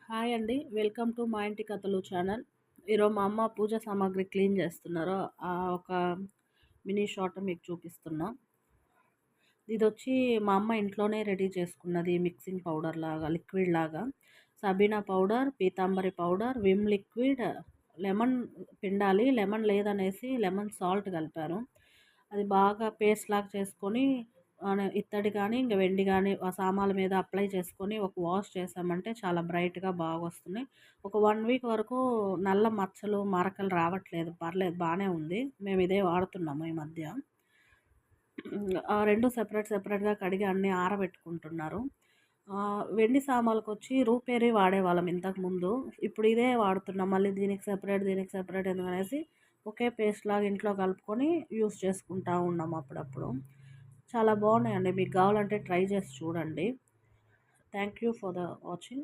Hi అండి. Welcome to మా ఇంటి కథలు ఛానల్. ఈరోజు మా అమ్మ పూజ సామాగ్రి క్లీన్ చేస్తున్నారు. ఒక మినీ షాట్ మీకు చూపిస్తున్నా. ఇదొచ్చి మా అమ్మ ఇంట్లోనే రెడీ చేసుకున్నది మిక్సింగ్ పౌడర్ లాగా, లిక్విడ్ లాగా. Sabena powder, Pitambari powder, Vim liquid, lemon పిండాలి. లెమన్ లేదనేసి లెమన్ సాల్ట్ కలిపారు. అది బాగా పేస్ట్ లాగా చేసుకొని ఇత్తడి కానీ ఇంక వెండి కానీ ఆ సామాన్ల మీద అప్లై చేసుకొని ఒక వాష్ చేసామంటే చాలా బ్రైట్గా బాగా వస్తున్నాయి. ఒక 1 వీక్ వరకు నల్ల మచ్చలు మరకలు రావట్లేదు, పర్లేదు, బాగానే ఉంది. మేము ఇదే వాడుతున్నాము ఈ మధ్య. ఆ రెండు సెపరేట్గా కడిగి అన్నీ ఆరబెట్టుకుంటున్నారు. వెండి సామాన్లకు వచ్చి రూపేరీ వాడేవాళ్ళం ఇంతకుముందు. ఇప్పుడు ఇదే వాడుతున్నాం. మళ్ళీ దీనికి సెపరేట్ ఎందుకనేసి ఒకే పేస్ట్ లాగా ఇంట్లో కలుపుకొని యూస్ చేసుకుంటూ ఉన్నాం అప్పుడప్పుడు. చాలా బాగున్నాయండి. మీకు కావాలంటే ట్రై చేసి చూడండి. Thank you for the watching.